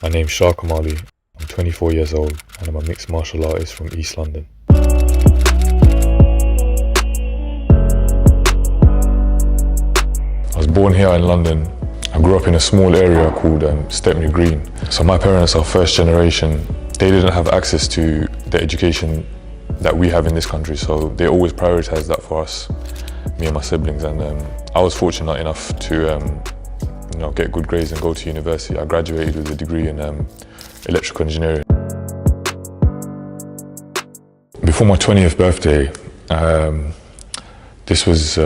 My name's Shah Kamali, I'm 24 years old and I'm a mixed martial artist from East London. I was born here in London. I grew up in a small area called Stepney Green. So my parents are first generation. They didn't have access to the education that we have in this country, so they always prioritized that for us, me and my siblings. And I was fortunate enough to get good grades and go to university. I graduated with a degree in electrical engineering. Before my 20th birthday, this was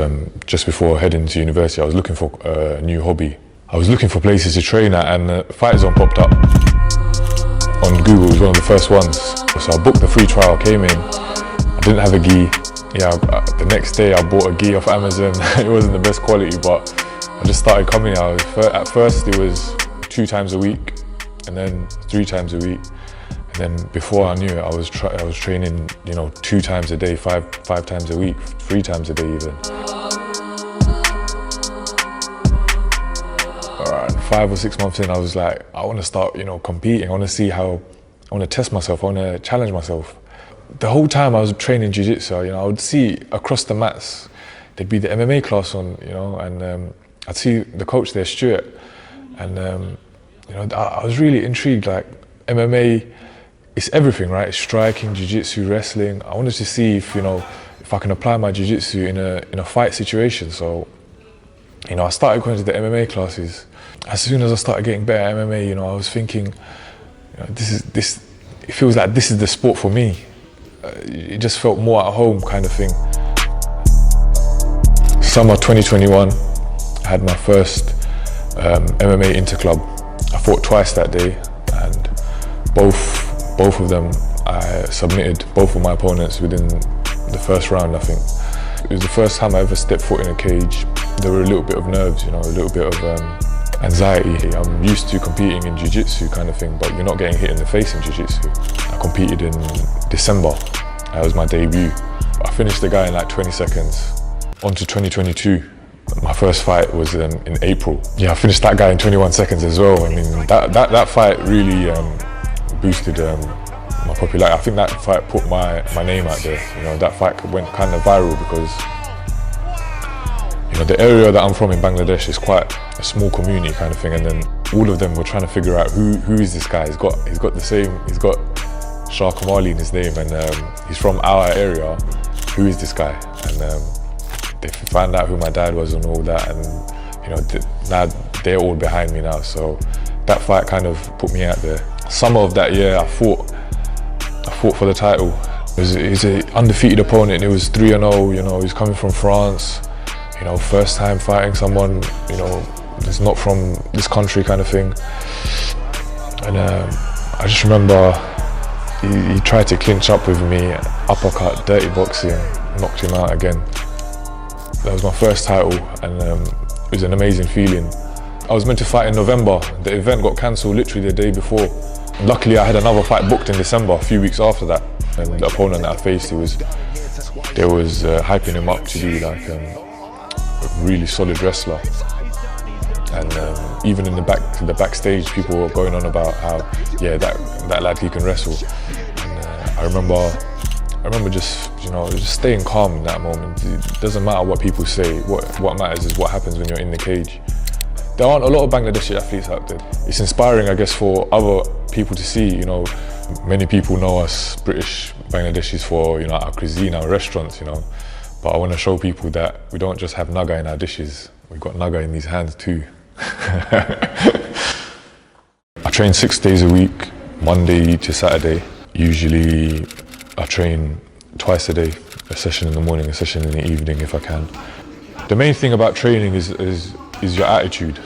just before heading to university, I was looking for a new hobby. I was looking for places to train at, and Fight Zone popped up on Google. It was one of the first ones. So I booked the free trial, came in. I didn't have a gi. The next day I bought a gi off Amazon. It wasn't the best quality, but I just started coming out. At first it was 2 times a week, and then 3 times a week. And then before I knew it, I was training, 2 times a day, five times a week, 3 times a day even. Around 5 or 6 months in, I was like, I want to start, competing. I want to see I want to test myself. I want to challenge myself. The whole time I was training jiu-jitsu, I would see across the mats, there'd be the MMA class on, and I'd see the coach there, Stuart, and I was really intrigued. Like, MMA, it's everything, right? It's striking, jiu-jitsu, wrestling. I wanted to see if I can apply my jiu-jitsu in a fight situation. So, I started going to the MMA classes. As soon as I started getting better at MMA, I was thinking, it feels like this is the sport for me. It just felt more at home, kind of thing. Summer 2021, I had my first MMA interclub. I fought twice that day, and both of them, I submitted both of my opponents within the first round, I think. It was the first time I ever stepped foot in a cage. There were a little bit of nerves, a little bit of anxiety. I'm used to competing in jiu-jitsu kind of thing, but you're not getting hit in the face in jiu-jitsu. I competed in December. That was my debut. I finished the guy in like 20 seconds. On to 2022. My first fight was in April. I finished that guy in 21 seconds as well. I mean, that fight really boosted my popularity. I think that fight put my name out there. That fight went kind of viral because the area that I'm from in Bangladesh is quite a small community kind of thing, and then all of them were trying to figure out who is this guy. He's got Shah Kamali in his name, and he's from our area. Who is this guy? And they found out who my dad was and all that, and now they're all behind me now. So that fight kind of put me out there. Summer of that year, I fought for the title. He's an undefeated opponent. It was 3-0. He's coming from France. First time fighting someone that's not from this country, kind of thing. And I just remember he tried to clinch up with me, uppercut, dirty boxing, knocked him out again. That was my first title, and it was an amazing feeling. I was meant to fight in November. The event got cancelled literally the day before. Luckily, I had another fight booked in December, a few weeks after that. And the opponent that I faced, they was hyping him up to be like a really solid wrestler. And even in the backstage, people were going on about how, that lad, he can wrestle. And I remember just just staying calm in that moment. It doesn't matter what people say. What matters is what happens when you're in the cage. There aren't a lot of Bangladeshi athletes out there. It's inspiring, I guess, for other people to see. Many people know us British Bangladeshis for our cuisine, our restaurants. But I want to show people that we don't just have naga in our dishes. We've got naga in these hands too. I train 6 days a week, Monday to Saturday. Usually I train twice a day, a session in the morning, a session in the evening if I can. The main thing about training is your attitude.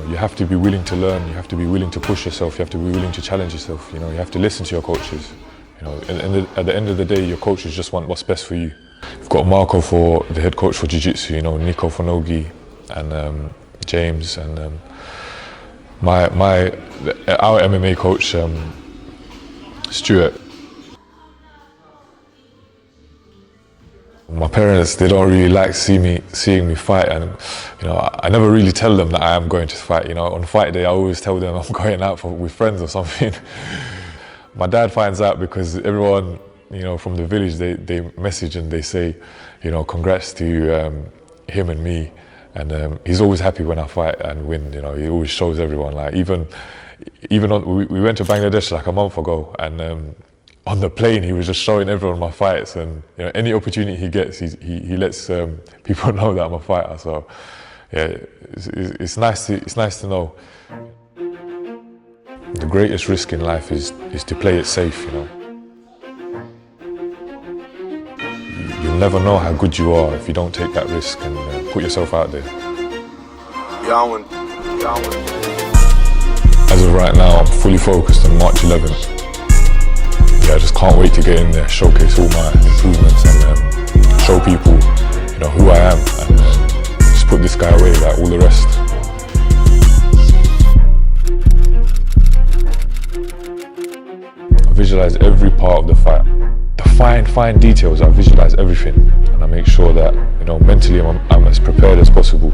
You have to be willing to learn, you have to be willing to push yourself, you have to be willing to challenge yourself. You have to listen to your coaches. At the end of the day, your coaches just want what's best for you. We've got Marco, for the head coach for jiu-jitsu, Nico for nogi, and James, and our MMA coach, Stuart. My parents, they don't really like seeing me fight, and I never really tell them that I am going to fight. On fight day I always tell them I'm going out with friends or something. My dad finds out because everyone from the village, they message and they say congrats to him and me, and he's always happy when I fight and win. He always shows everyone, like even we went to Bangladesh like a month ago, and on the plane, he was just showing everyone my fights, and any opportunity he gets, he lets people know that I'm a fighter. So yeah, it's nice to know. The greatest risk in life is to play it safe. You'll never know how good you are if you don't take that risk and put yourself out there. As of right now, I'm fully focused on March 11th. I just can't wait to get in there, showcase all my improvements, and show people, who I am, and just put this guy away like all the rest. I visualize every part of the fight, the fine details. I visualize everything, and I make sure that mentally I'm as prepared as possible.